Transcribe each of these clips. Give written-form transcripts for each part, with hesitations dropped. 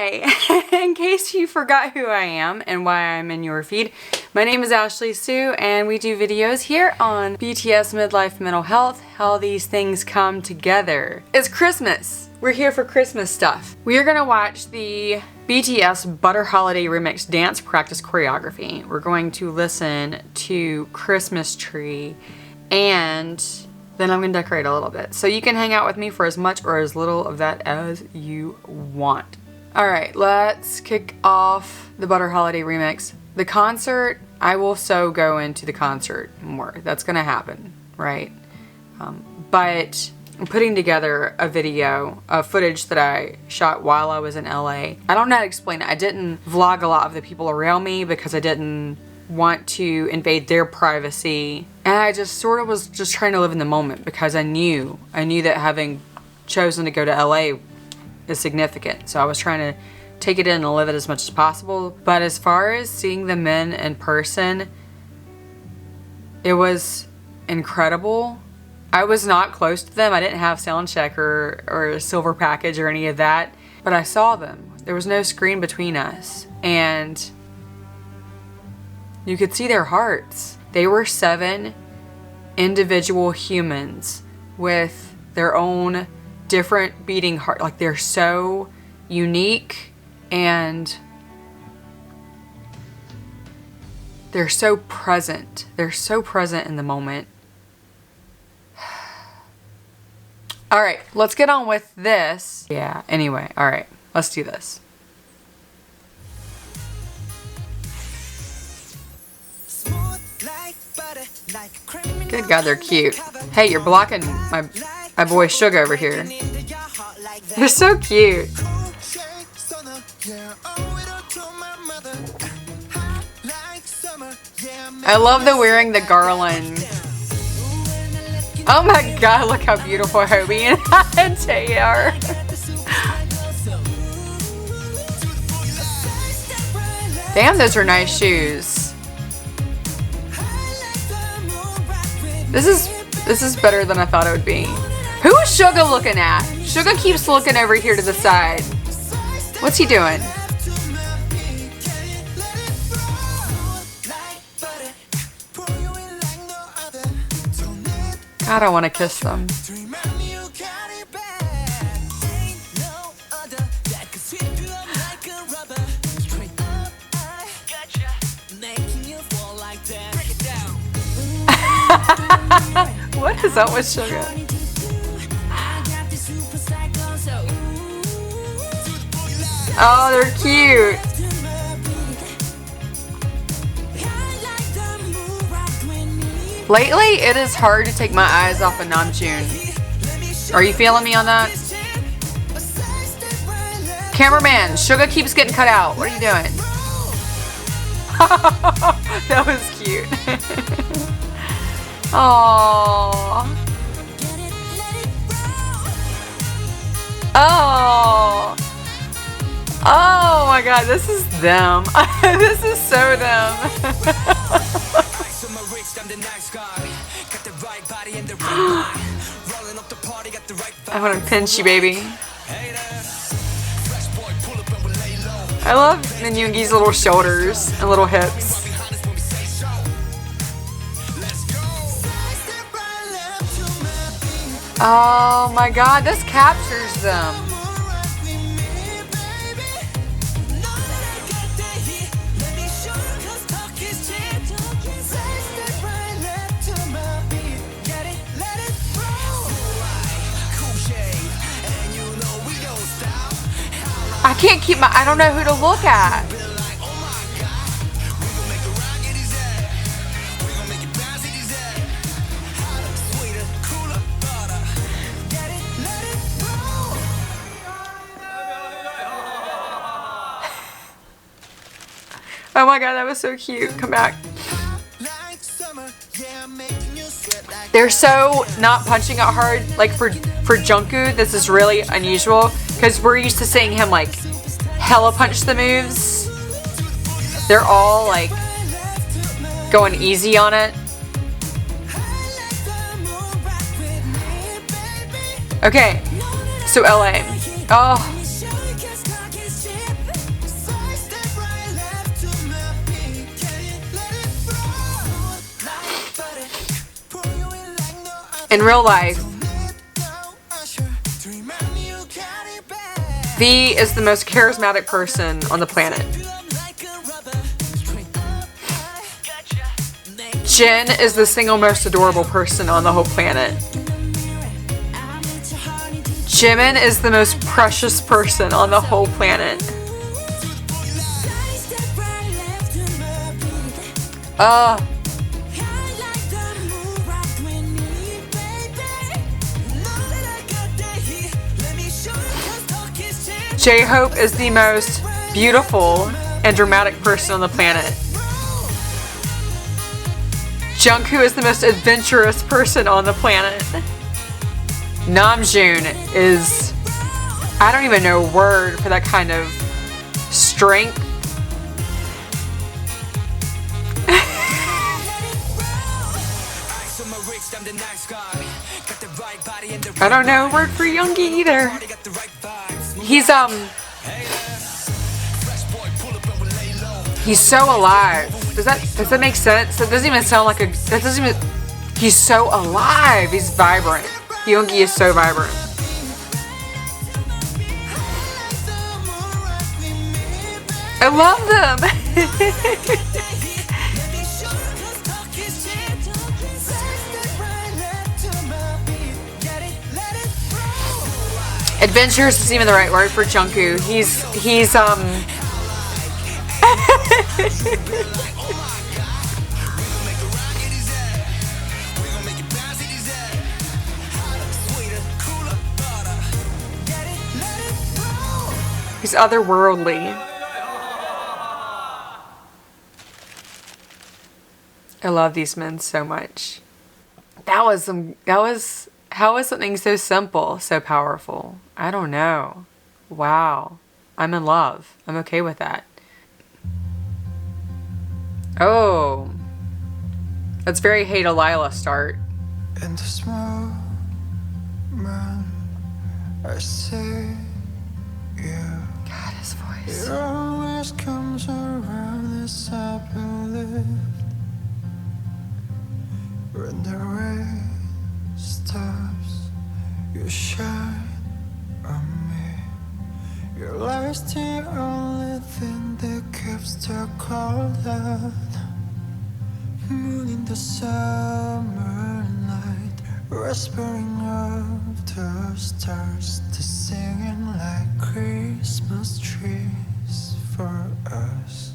Hi! In case you forgot who I am and why I'm in your feed, my name is Ashley Sue and we do videos here on BTS Midlife Mental Health, how these things come together. It's Christmas! We're here for Christmas stuff. We are gonna watch the BTS Butter Holiday Remix Dance Practice Choreography. We're going to listen to Christmas Tree and then I'm gonna decorate a little bit. So you can hang out with me for as much or as little of that as you want. Alright, let's kick off the Butter Holiday Remix. The concert, I will so go into the concert more. That's gonna happen, right? But I'm putting together a video of footage that I shot while I was in LA. I don't know how to explain it. I didn't vlog a lot of the people around me because I didn't want to invade their privacy. And I just sort of was just trying to live in the moment because I knew that having chosen to go to LA is significant. So I was trying to take it in and live it as much as possible. But as far as seeing the men in person, it was incredible. I was not close to them. I didn't have sound check or a silver package or any of that, but I saw them. There was no screen between us and you could see their hearts. They were 7 individual humans with their own different beating heart. Like, they're so unique and they're so present. They're so present in the moment. All right, let's get on with this. Yeah, anyway, all right, let's do this. Good God, they're cute. Hey, you're blocking my boy Suga over here. They're so cute. I love the wearing the garland. Oh my God, look how beautiful Hobie and Tay are. Damn, those are nice shoes. This is better than I thought it would be. Who is Suga looking at? Suga keeps looking over here to the side. What's he doing? God, I want to kiss them. What is up with Suga? Oh, they're cute. Lately, it is hard to take my eyes off of Namjoon. Are you feeling me on that? Cameraman, Suga keeps getting cut out. What are you doing? That was cute. Aww. Oh. Oh my God, this is them. This is so them. I want to pinch you, baby. I love Yoongi's little shoulders and little hips. Oh my God, this captures them. I can't keep I don't know who to look at. Oh my God, that was so cute. Come back. They're so not punching out hard. Like for Jungkook, this is really unusual because we're used to seeing him like hella punch the moves. They're all like going easy on it. Okay, so LA. Oh. In real life, V is the most charismatic person on the planet. Jin is the single most adorable person on the whole planet. Jimin is the most precious person on the whole planet. J-Hope is the most beautiful and dramatic person on the planet. Jungkook is the most adventurous person on the planet. Namjoon is, I don't even know a word for that kind of strength. I don't know a word for Yoongi either. He's so alive. Does that make sense? That doesn't even sound like he's so alive. He's vibrant. Yoongi is so vibrant. I love them. Adventurous isn't even the right word for Jungkook. He's he's otherworldly. I love these men so much. How is something so simple so powerful? I don't know. Wow. I'm in love. I'm okay with that. Oh. That's very Hey Delilah start. In this moment, I see you. God, his voice. It always comes around this I believe. When the rain stops, you shine on me. Your light's the only thing that keeps the cold out. Moon in the summer night, whispering of the stars, to singing like Christmas trees for us.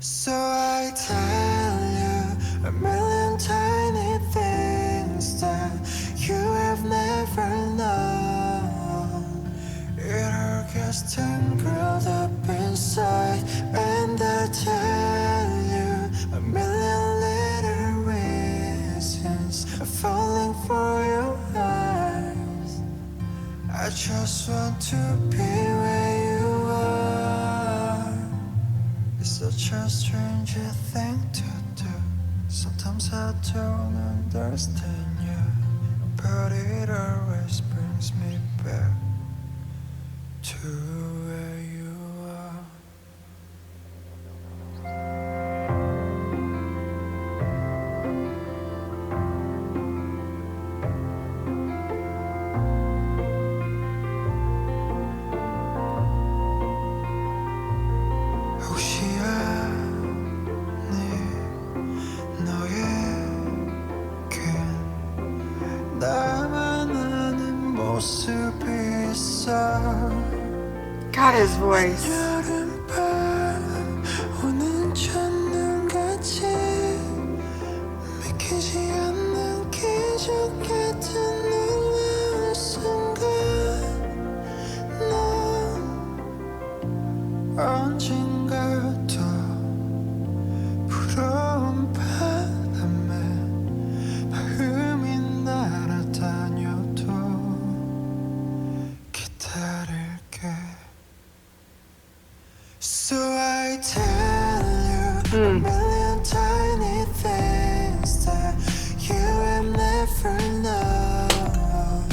So I tell you a million tiny things that you have never known. It all gets tangled up inside, and I tell you a million little reasons falling for your eyes. I just want to be where you are. It's such a strange thing to do. Sometimes I don't understand you, but it always brings me back to where you are. 혹시 아니 너에겐 나만 아는 모습이 있어. God, his voice. 여름밤 오는 첫눈같이 믿기지 않는 기적 같은 놀라운 순간 넌 언젠가 더 부러운 바람에 마음이 날아다녀도 기다릴게. So I tell you a million tiny things that you have never known.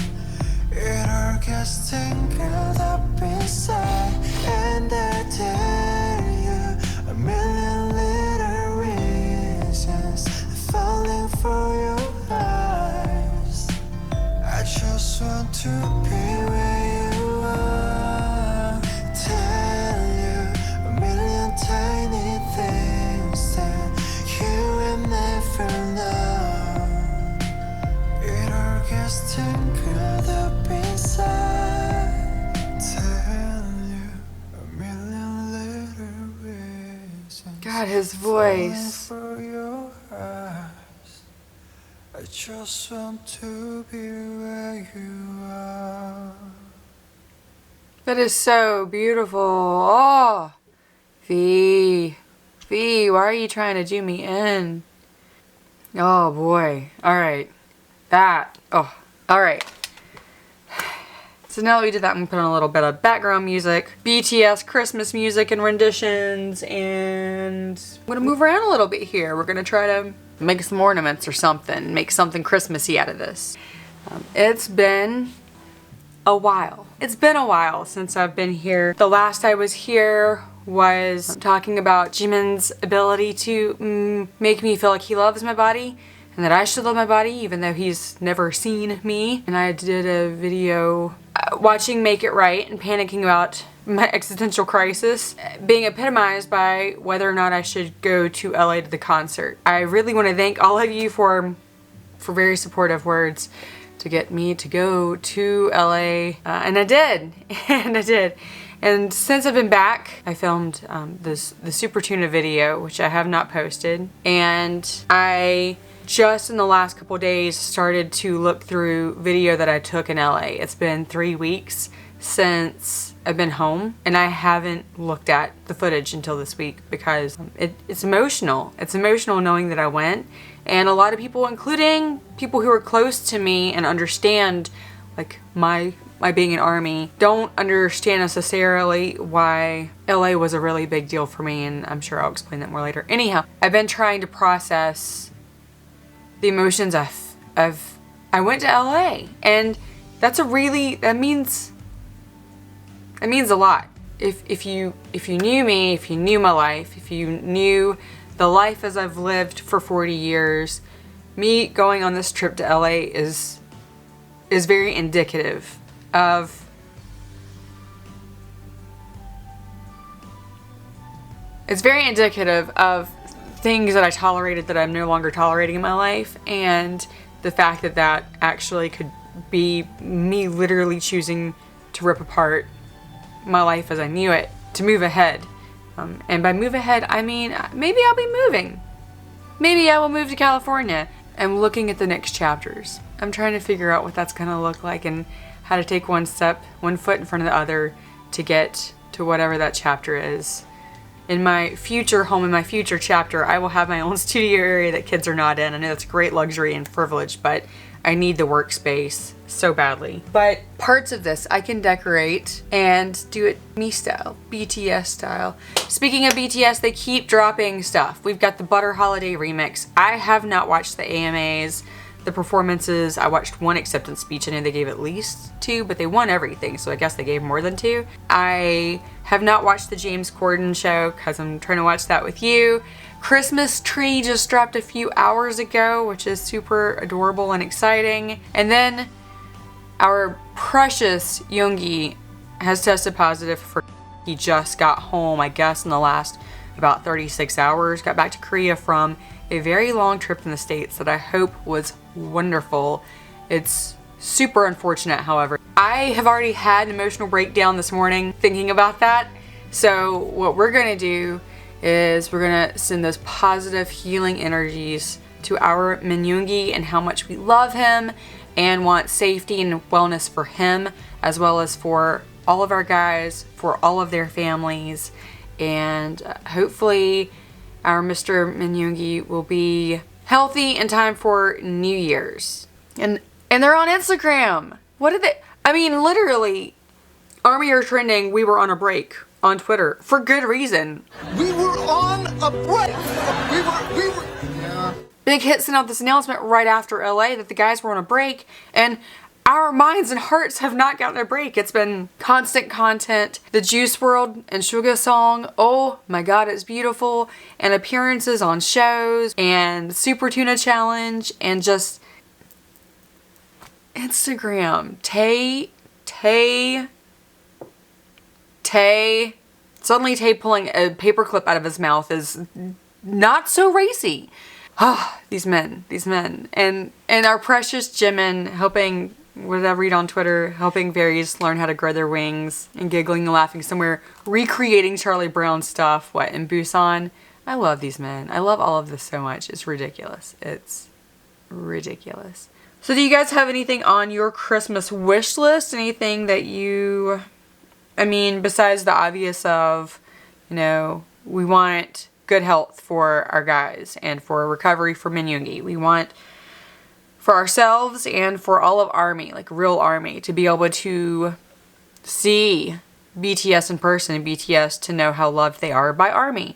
It all gets tangled up inside, and I tell you a million little reasons falling for your eyes. God, his voice. For your eyes, I just want to be where you are. That is so beautiful. Oh, V, why are you trying to do me in? Oh boy. All right. All right. So now that we did that, I'm gonna put on a little bit of background music, BTS Christmas music and renditions, and I'm gonna move around a little bit here. We're gonna try to make some ornaments or something, make something Christmassy out of this. It's been a while. It's been a while since I've been here. The last I was here was talking about Jimin's ability to make me feel like he loves my body and that I should love my body even though he's never seen me. And I did a video watching Make It Right and panicking about my existential crisis being epitomized by whether or not I should go to LA to the concert. I really want to thank all of you for very supportive words to get me to go to LA, and I did, and since I've been back, I filmed the Super Tuna video, which I have not posted, and I just in the last couple days started to look through video that I took in LA. It's been 3 weeks since I've been home, and I haven't looked at the footage until this week because it's emotional. It's emotional knowing that I went, and a lot of people, including people who are close to me and understand like my being an ARMY, don't understand necessarily why LA was a really big deal for me, and I'm sure I'll explain that more later. Anyhow, I've been trying to process the emotions I went to LA, and that means a lot. If you knew me, if you knew my life, if you knew the life as I've lived for 40 years, me going on this trip to LA is very indicative of things that I tolerated that I'm no longer tolerating in my life, and the fact that actually could be me literally choosing to rip apart my life as I knew it to move ahead. And by move ahead, I mean maybe I'll be moving. Maybe I will move to California. I'm looking at the next chapters. I'm trying to figure out what that's gonna look like and how to take one foot in front of the other to get to whatever that chapter is. In my future home, in my future chapter, I will have my own studio area that kids are not in. I know that's a great luxury and privilege, but I need the workspace so badly. But parts of this I can decorate and do it me style, BTS style. Speaking of BTS, they keep dropping stuff. We've got the Butter Holiday remix. I have not watched the AMAs, the performances. I watched one acceptance speech. I know they gave at least 2, but they won everything, so I guess they gave more than 2. I have not watched the James Corden show because I'm trying to watch that with you. Christmas Tree just dropped a few hours ago, which is super adorable and exciting. And then our precious Yoongi has tested positive for. He just got home, I guess, in the last about 36 hours. Got back to Korea from a very long trip in the States that I hope was wonderful. It's super unfortunate, however. I have already had an emotional breakdown this morning thinking about that. So what we're gonna do is we're gonna send those positive healing energies to our Yoongi and how much we love him and want safety and wellness for him, as well as for all of our guys, for all of their families, and hopefully our Mr. Yoongi will be healthy in time for New Year's. And they're on Instagram. What did they? I mean, literally, ARMY are trending. We were on a break on Twitter for good reason. We were on a break. We were. Yeah. Big Hit sent out this announcement right after LA that the guys were on a break, and our minds and hearts have not gotten a break. It's been constant content. The Juice WRLD and Suga song, oh my god, it's beautiful. And appearances on shows and Super Tuna Challenge and just Instagram. Tay. Suddenly Tay pulling a paperclip out of his mouth is not so racy. Ah, these men. And our precious Jimin helping, what did I read on Twitter? Helping fairies learn how to grow their wings and giggling and laughing somewhere, recreating Charlie Brown stuff, in Busan? I love these men. I love all of this so much. It's ridiculous. It's ridiculous. So do you guys have anything on your Christmas wish list? Anything that you, I mean, besides the obvious of, you know, we want good health for our guys and for recovery for Min Yoongi. We want for ourselves and for all of ARMY, like real ARMY, to be able to see BTS in person and BTS to know how loved they are by ARMY.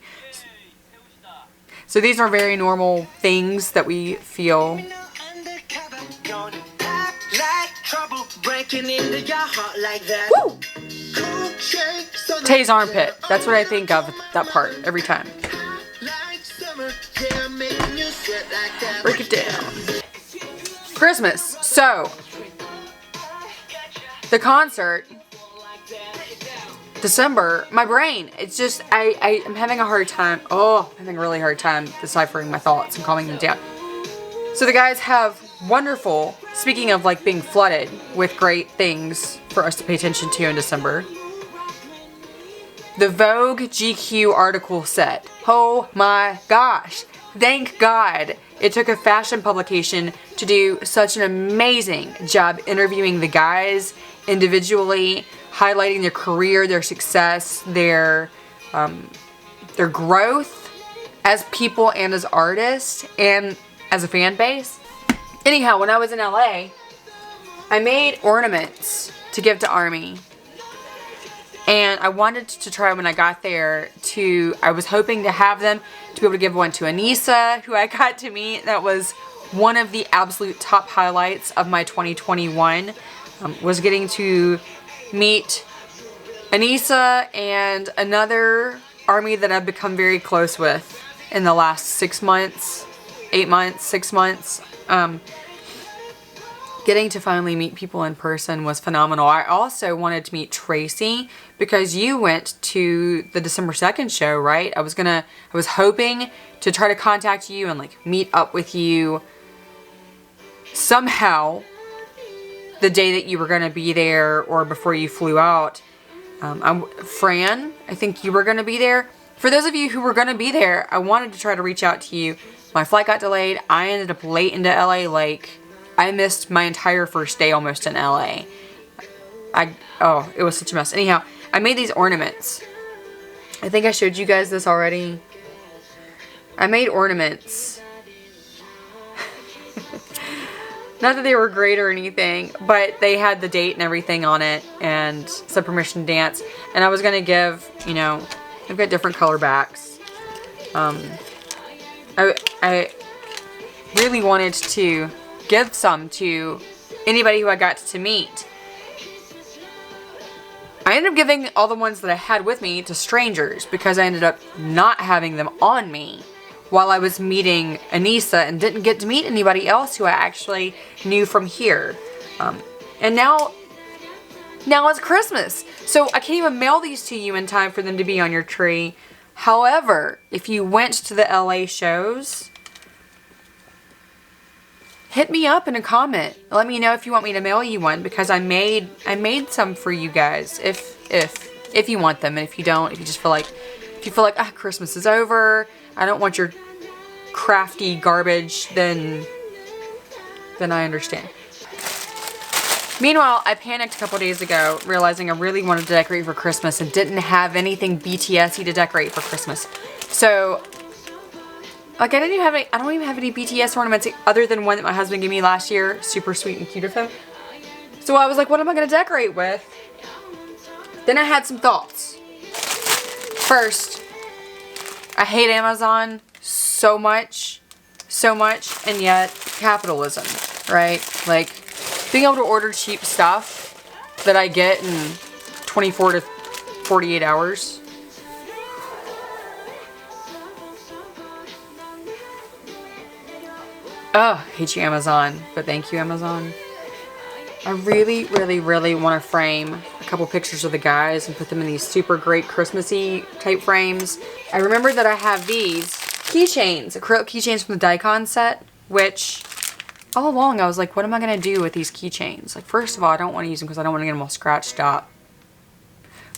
So these are very normal things that we feel. Woo! Tay's armpit. That's what I think of, that part, every time. Break it down. Christmas. So, the concert, December, my brain, it's just, I'm having a hard time, I'm having a really hard time deciphering my thoughts and calming them down. So the guys have wonderful, speaking of like being flooded with great things for us to pay attention to in December, the Vogue GQ article set. Oh my gosh. Thank God it took a fashion publication to do such an amazing job interviewing the guys individually, highlighting their career, their success, their growth as people and as artists and as a fan base. Anyhow, when I was in LA, I made ornaments to give to ARMY. And I wanted to try when I got there I was hoping to have them to be able to give one to Anissa, who I got to meet. That was one of the absolute top highlights of my 2021, was getting to meet Anissa and another ARMY that I've become very close with in the last 6 months, 8 months, 6 months. Getting to finally meet people in person was phenomenal. I also wanted to meet Tracy because you went to the December 2nd show, right? I was hoping to try to contact you and like meet up with you somehow the day that you were going to be there or before you flew out. Fran, I think you were going to be there. For those of you who were going to be there, I wanted to try to reach out to you. My flight got delayed. I ended up late into LA. Like, I missed my entire first day almost in LA. It was such a mess. Anyhow, I made these ornaments. I think I showed you guys this already. I made ornaments. Not that they were great or anything, but they had the date and everything on it and some permission to dance. And I was going to give, you know, I've got different color backs. I really wanted to give some to anybody who I got to meet. I ended up giving all the ones that I had with me to strangers because I ended up not having them on me while I was meeting Anissa and didn't get to meet anybody else who I actually knew from here. And now it's Christmas, so I can't even mail these to you in time for them to be on your tree. However, if you went to the LA shows, hit me up in a comment. Let me know if you want me to mail you one because I made some for you guys if you want them, and if you don't, if you feel like Christmas is over, I don't want your crafty garbage, then I understand. Meanwhile, I panicked a couple days ago, realizing I really wanted to decorate for Christmas and didn't have anything BTS-y to decorate for Christmas. So, like, I don't even have any BTS ornaments other than one that my husband gave me last year. Super sweet and cute of him. So I was like, what am I going to decorate with? Then I had some thoughts. First, I hate Amazon so much, and yet capitalism, right? Like, being able to order cheap stuff that I get in 24 to 48 hours. Hate you, Amazon, but thank you, Amazon. I really, really, really want to frame a couple pictures of the guys and put them in these super great Christmassy type frames. I remember that I have these keychains, acrylic keychains from the Daikon set, which all along I was like, what am I going to do with these keychains? Like, first of all, I don't want to use them because I don't want to get them all scratched up.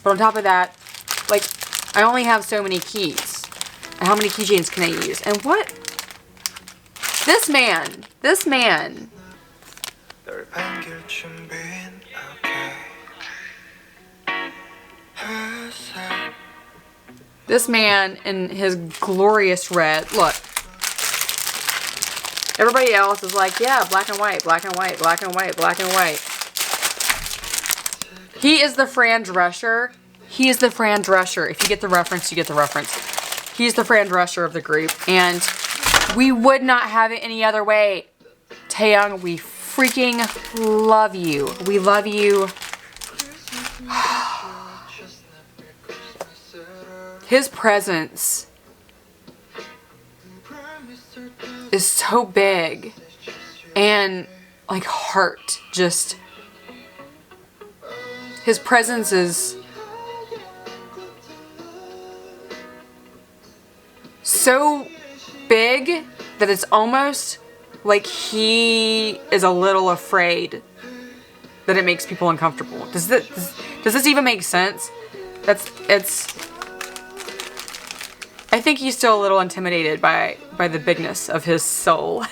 But on top of that, like, I only have so many keys. How many keychains can I use? And what? This man. 널 반길 준비는 okay. 햇살 This man in his glorious red. Look. Everybody else is like, yeah, black and white, black and white, black and white, black and white. He is the Fran Drescher. He is the Fran Drescher. If you get the reference, you get the reference. He's the Fran Drescher of the group. And we would not have it any other way. Taeyong, we freaking love you. We love you. His presence is so big. And like heart just... His presence is so big that it's almost like he is a little afraid that it makes people uncomfortable. Does this even make sense? I think he's still a little intimidated by the bigness of his soul.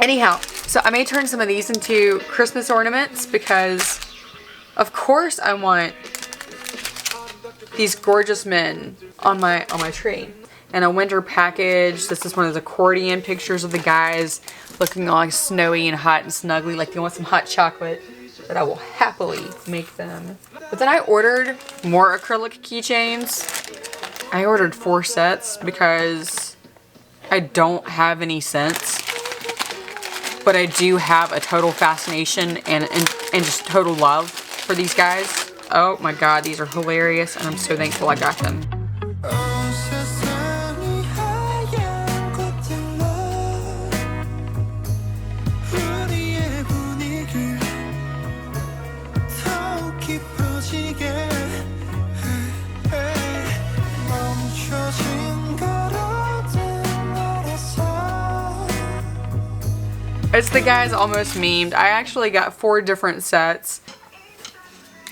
Anyhow, so I may turn some of these into Christmas ornaments because, of course, I want these gorgeous men on my tree. And a winter package. This is one of those accordion pictures of the guys looking all like snowy and hot and snuggly, like they want some hot chocolate. That I will happily make them. But then I ordered more acrylic keychains. I ordered 4 sets because I don't have any sense. But I do have a total fascination and just total love for these guys. Oh my god, these are hilarious and I'm so thankful I got them. It's the guys almost memed. I actually got 4 different sets.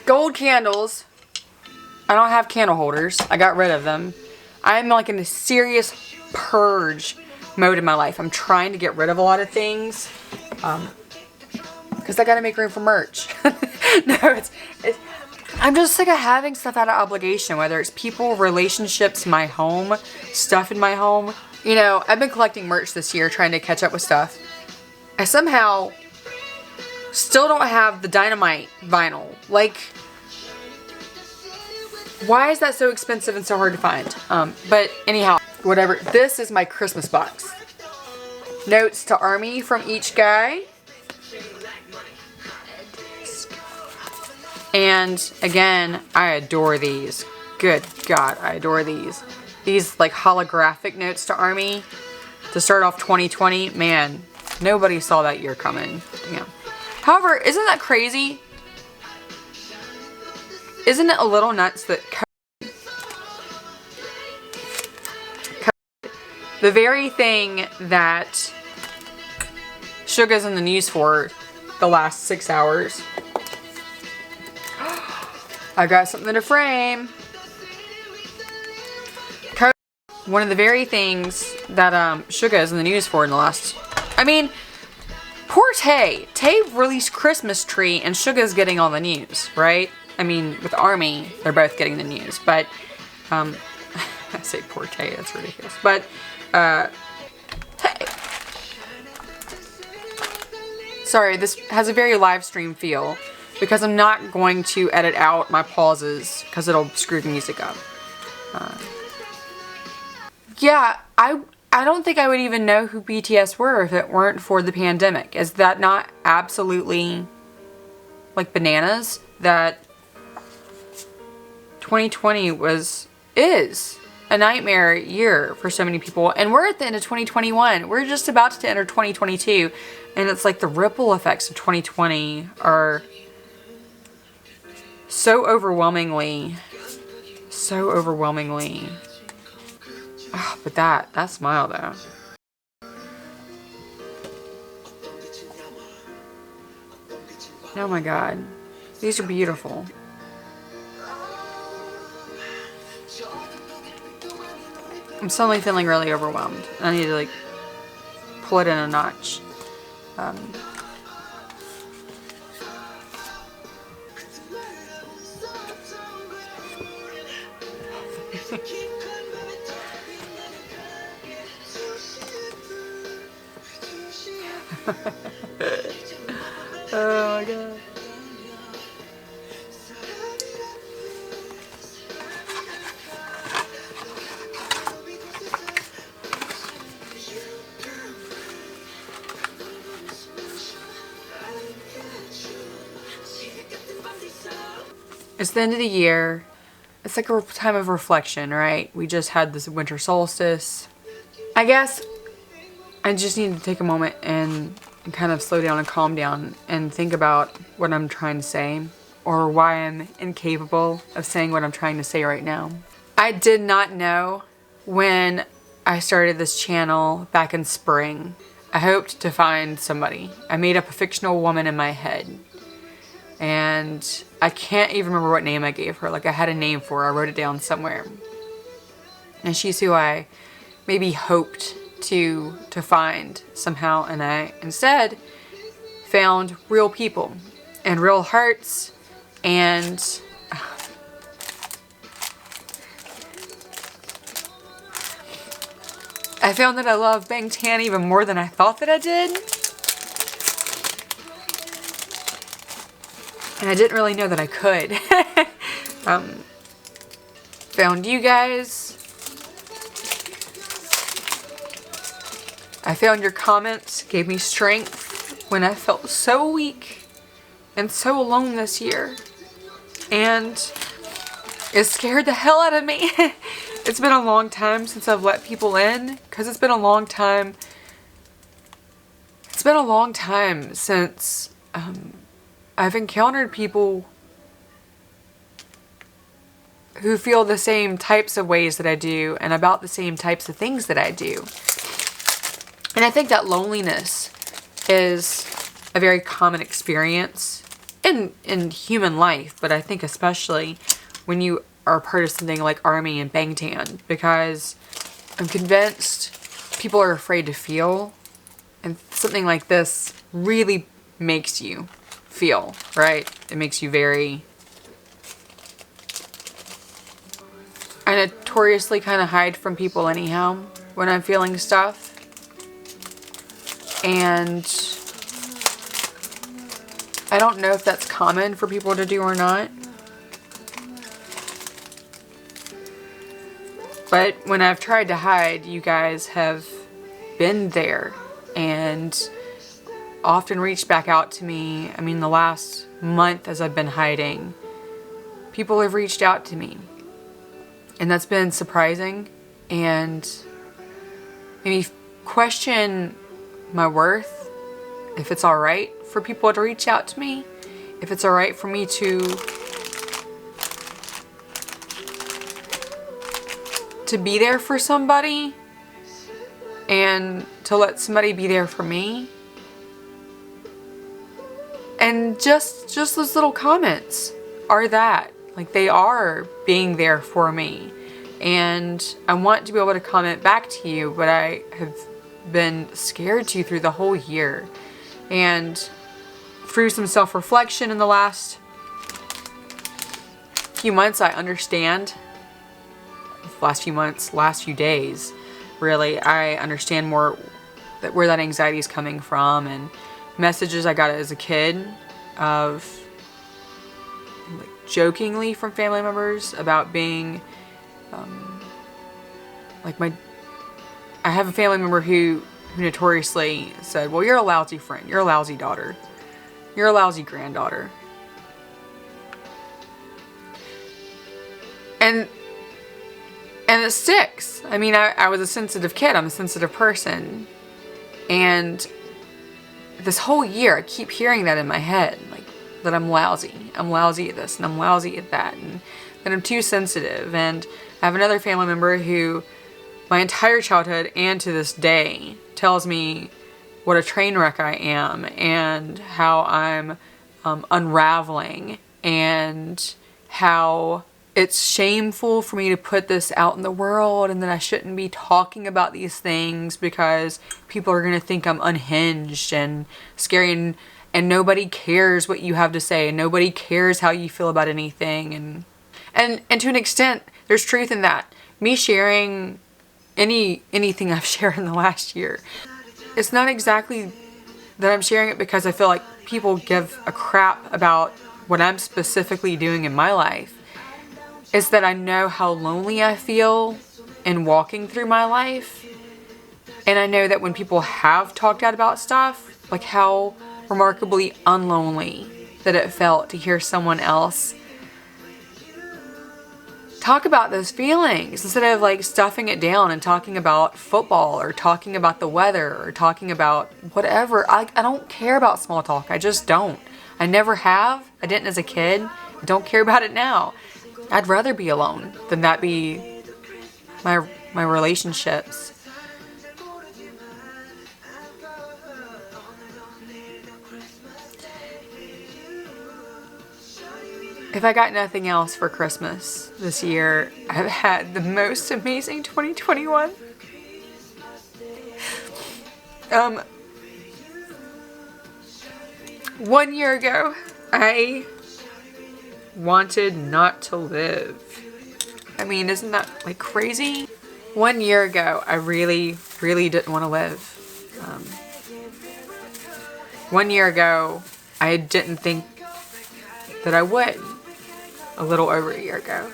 Gold candles. I don't have candle holders. I got rid of them. I'm like in a serious purge mode in my life. I'm trying to get rid of a lot of things. Because I gotta make room for merch. No, I'm just sick of having stuff out of obligation. Whether it's people, relationships, my home, stuff in my home. You know, I've been collecting merch this year trying to catch up with stuff. I somehow still don't have the Dynamite vinyl. Like, why is that so expensive and so hard to find? But anyhow, whatever. This is my Christmas box. Notes to Army from each guy. And again, I adore these. Good God, I adore these. These like holographic notes to Army to start off 2020. Man. Nobody saw that year coming. Damn. However, isn't that crazy? Isn't it a little nuts that the very thing that Suga's in the news for the last 6 hours. I got something to frame. One of the very things that Suga is in the news for in the last... I mean, poor Tay. Tay released Christmas Tree and Suga's getting all the news, right? I mean, with Army, they're both getting the news. But, I say poor Tay, that's ridiculous. But, Tay. Sorry, this has a very live stream feel. Because I'm not going to edit out my pauses because it'll screw the music up. Yeah, I don't think I would even know who BTS were if it weren't for the pandemic. Is that not absolutely like bananas? That 2020 is a nightmare year for so many people. And we're at the end of 2021. We're just about to enter 2022. And it's like the ripple effects of 2020 are so overwhelmingly. Oh, but that smile though. Oh my god. These are beautiful. I'm suddenly feeling really overwhelmed. I need to like pull it in a notch. Oh my god. It's the end of the year. It's like a time of reflection, right? We just had this winter solstice. I guess I just need to take a moment and kind of slow down and calm down and think about what I'm trying to say, or why I'm incapable of saying what I'm trying to say right now. I did not know when I started this channel back in spring. I hoped to find somebody. I made up a fictional woman in my head. And I can't even remember what name I gave her. Like, I had a name for her. I wrote it down somewhere. And she's who I maybe hoped to find somehow. And I instead found real people and real hearts. And I found that I love Bangtan even more than I thought that I did. And I didn't really know that I could. Found you guys. I found your comments, gave me strength when I felt so weak and so alone this year. And it scared the hell out of me. It's been a long time since I've let people in, because it's been a long time. It's been a long time since I've encountered people who feel the same types of ways that I do and about the same types of things that I do. And I think that loneliness is a very common experience in human life, but I think especially when you are part of something like ARMY and Bangtan, because I'm convinced people are afraid to feel, and something like this really makes you feel, right? It makes you very... I notoriously kind of hide from people anyhow when I'm feeling stuff. And I don't know if that's common for people to do or not. But when I've tried to hide, you guys have been there and often reached back out to me. I mean, the last month as I've been hiding, people have reached out to me. And that's been surprising and made me question my worth, if it's alright for people to reach out to me, if it's alright for me to be there for somebody and to let somebody be there for me. And just those little comments are that. Like, they are being there for me. And I want to be able to comment back to you, but I have been scared to through the whole year. And through some self-reflection in the last few months, I understand. Last few months, last few days, really, I understand more that where that anxiety is coming from, and messages I got as a kid of like jokingly from family members about being I have a family member who notoriously said, well, you're a lousy friend, you're a lousy daughter, you're a lousy granddaughter. And it sticks. I mean, I was a sensitive kid. I'm a sensitive person. And this whole year, I keep hearing that in my head. Like, that I'm lousy. I'm lousy at this, and I'm lousy at that. And that I'm too sensitive. And I have another family member who, my entire childhood and to this day, tells me what a train wreck I am. And how I'm unraveling. And how it's shameful for me to put this out in the world, and that I shouldn't be talking about these things because people are going to think I'm unhinged and scary, and nobody cares what you have to say, and nobody cares how you feel about anything. And to an extent, there's truth in that. Me sharing anything I've shared in the last year, it's not exactly that I'm sharing it because I feel like people give a crap about what I'm specifically doing in my life. It's that I know how lonely I feel in walking through my life. And I know that when people have talked out about stuff, like how remarkably unlonely that it felt to hear someone else talk about those feelings instead of like stuffing it down and talking about football or talking about the weather or talking about whatever. I don't care about small talk. I just don't. I never have. I didn't as a kid. I don't care about it now. I'd rather be alone than that be my relationships. If I got nothing else for Christmas this year, I've had the most amazing 2021. 1 year ago, I wanted not to live. I mean, isn't that like crazy? 1 year ago, I really didn't want to live. 1 year ago, I didn't think that I would. A little over a year ago.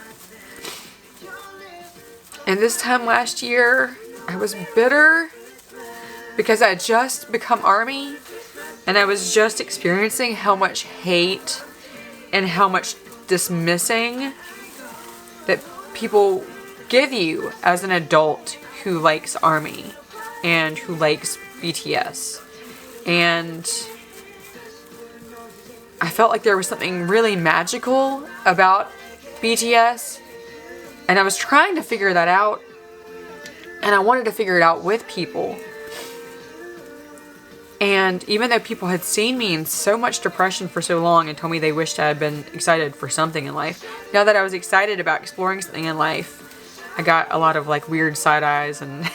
And this time last year, I was bitter because I had just become Army, and I was just experiencing how much hate and how much dismissing that people give you as an adult who likes Army and who likes BTS. And I felt like there was something really magical about BTS, and I was trying to figure that out, and I wanted to figure it out with people. And even though people had seen me in so much depression for so long and told me they wished I had been excited for something in life, now that I was excited about exploring something in life, I got a lot of like weird side eyes and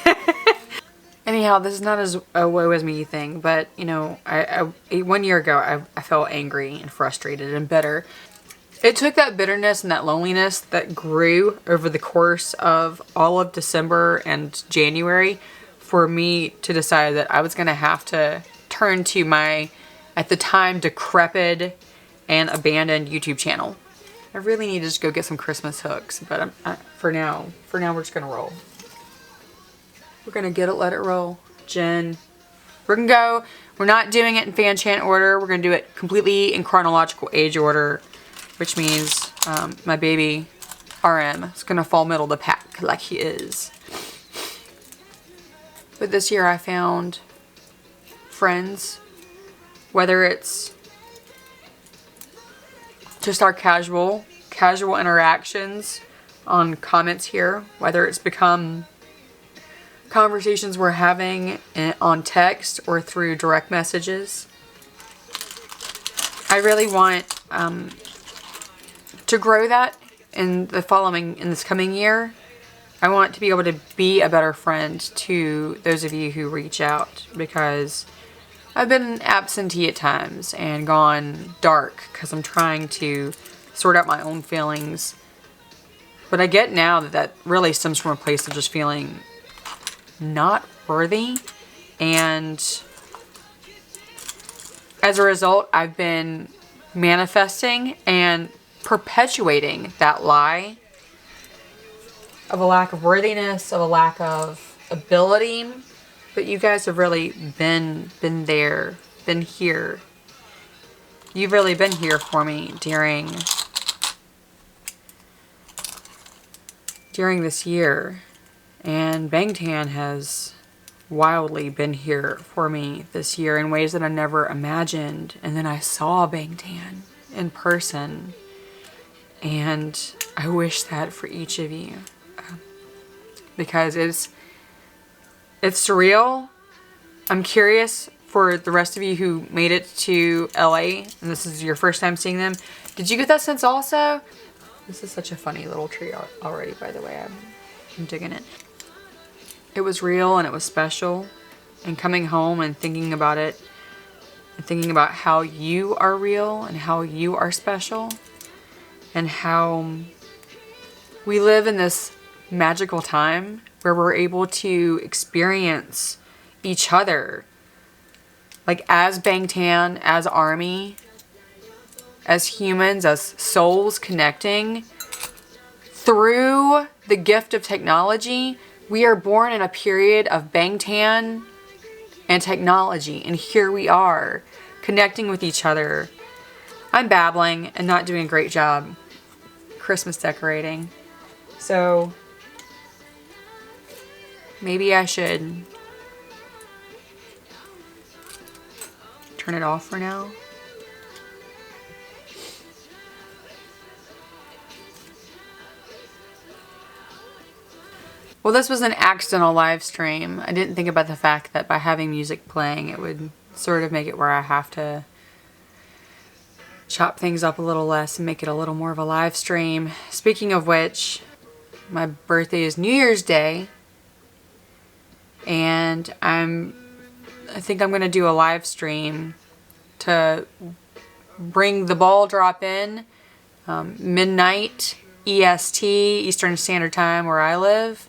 anyhow, this is not a woe is me thing, but you know, 1 year ago, I felt angry and frustrated and bitter. It took that bitterness and that loneliness that grew over the course of all of December and January for me to decide that I was going to have to turn to my, at the time, decrepit and abandoned YouTube channel. I really need to just go get some Christmas hooks, but for now we're just going to roll. We're gonna get it, let it roll. Jen. We're gonna go. We're not doing it in fan chant order. We're gonna do it completely in chronological age order, which means my baby RM is gonna fall middle of the pack like he is. But this year I found friends, whether it's just our casual interactions on comments here, whether it's become conversations we're having on text or through direct messages. I really want to grow that in this coming year. I want to be able to be a better friend to those of you who reach out, because I've been absentee at times and gone dark because I'm trying to sort out my own feelings. But I get now that really stems from a place of just feeling not worthy, and as a result I've been manifesting and perpetuating that lie of a lack of worthiness, of a lack of ability. But you guys have really been there, been here. You've really been here for me during this year. And Bangtan has wildly been here for me this year in ways that I never imagined. And then I saw Bangtan in person, and I wish that for each of you, because it's surreal. I'm curious for the rest of you who made it to LA and this is your first time seeing them. Did you get that sense also? This is such a funny little tree already, by the way. I'm digging it. It was real and it was special. And coming home and thinking about it, and thinking about how you are real and how you are special, and how we live in this magical time where we're able to experience each other, like as Bangtan, as ARMY, as humans, as souls connecting through the gift of technology. We are born in a period of Bangtan and technology, and here we are connecting with each other. I'm babbling and not doing a great job Christmas decorating, so maybe I should turn it off for now. Well, this was an accidental live stream. I didn't think about the fact that by having music playing, it would sort of make it where I have to chop things up a little less and make it a little more of a live stream. Speaking of which, my birthday is New Year's Day, and I think I'm gonna do a live stream to bring the ball drop in midnight EST, Eastern Standard Time, where I live,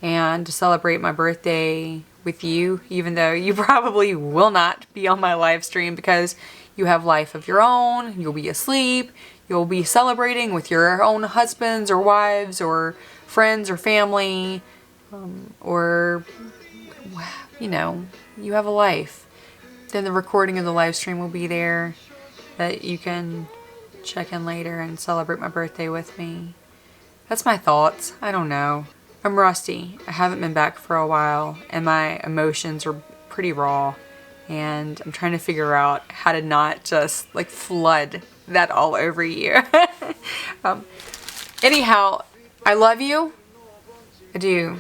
and to celebrate my birthday with you, even though you probably will not be on my live stream because you have life of your own, you'll be asleep, you'll be celebrating with your own husbands or wives or friends or family, or, you know, you have a life. Then the recording of the live stream will be there that you can check in later and celebrate my birthday with me. That's my thoughts. I don't know. I'm rusty. I haven't been back for a while, and my emotions are pretty raw, and I'm trying to figure out how to not just like flood that all over you. Anyhow, I love you. I do.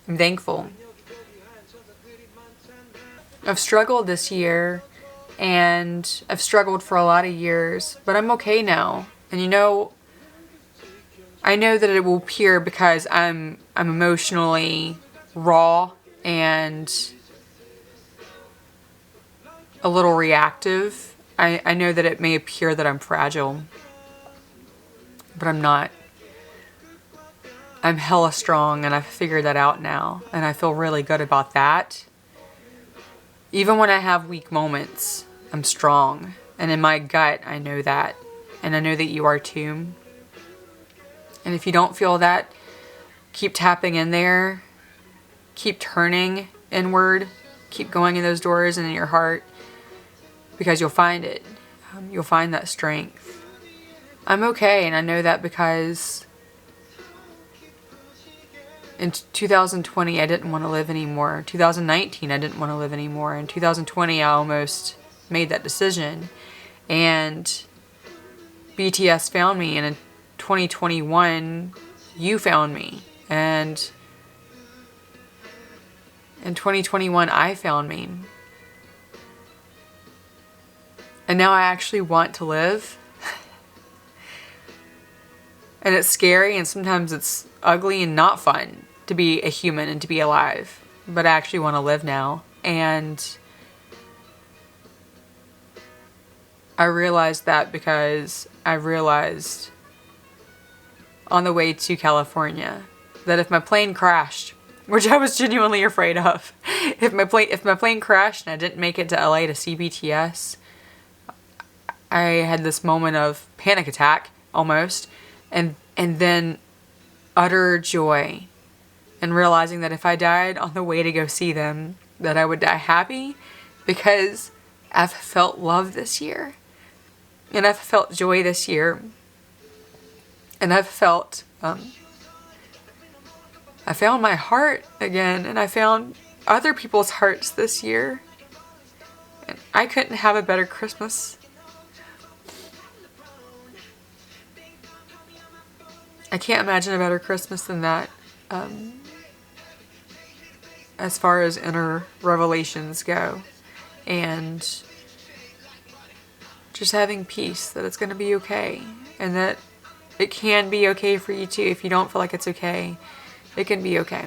I'm thankful. I've struggled this year, and I've struggled for a lot of years, but I'm okay now. And you know, I know that it will appear because I'm emotionally raw and a little reactive. I know that it may appear that I'm fragile, but I'm not. I'm hella strong, and I've figured that out now, and I feel really good about that. Even when I have weak moments, I'm strong, and in my gut, I know that, and I know that you are too. And if you don't feel that, keep tapping in there, keep turning inward, keep going in those doors and in your heart, because you'll find it. You'll find that strength. I'm okay, and I know that because in 2020, I didn't want to live anymore. 2019, I didn't want to live anymore. In 2020, I almost made that decision. And BTS found me, and in 2021, you found me. And in 2021, I found me. And now I actually want to live. And it's scary, and sometimes it's ugly and not fun to be a human and to be alive. But I actually want to live now. And I realized that because I realized on the way to California that if my plane crashed, which I was genuinely afraid of, if my plane crashed and I didn't make it to LA to see BTS, I had this moment of panic attack almost, and then utter joy, and realizing that if I died on the way to go see them, that I would die happy, because I've felt love this year, and I've felt joy this year, and I've felt, I found my heart again, and I found other people's hearts this year, and I couldn't have a better Christmas. I can't imagine a better Christmas than that, as far as inner revelations go, and just having peace that it's going to be okay, and that It can be okay for you too. If you don't feel like it's okay, it can be okay.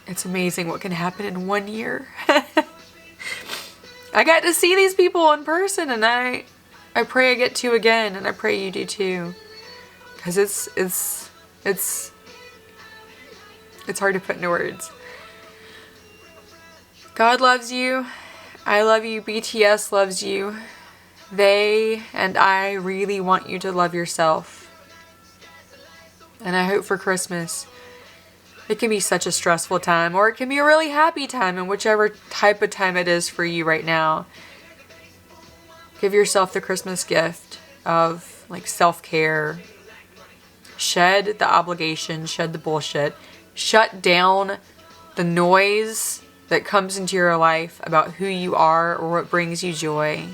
It's amazing what can happen in 1 year. I got to see these people in person, and I pray I get to again, and I pray you do too. Because it's hard to put into words. God loves you. I love you. BTS loves you. They and I really want you to love yourself. And I hope for Christmas, it can be such a stressful time, or it can be a really happy time, and whichever type of time it is for you right now. Give yourself the Christmas gift of like self-care. Shed the obligation, shed the bullshit. Shut down the noise that comes into your life about who you are or what brings you joy.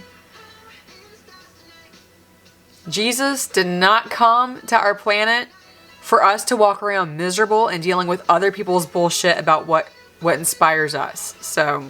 Jesus did not come to our planet for us to walk around miserable and dealing with other people's bullshit about what inspires us. So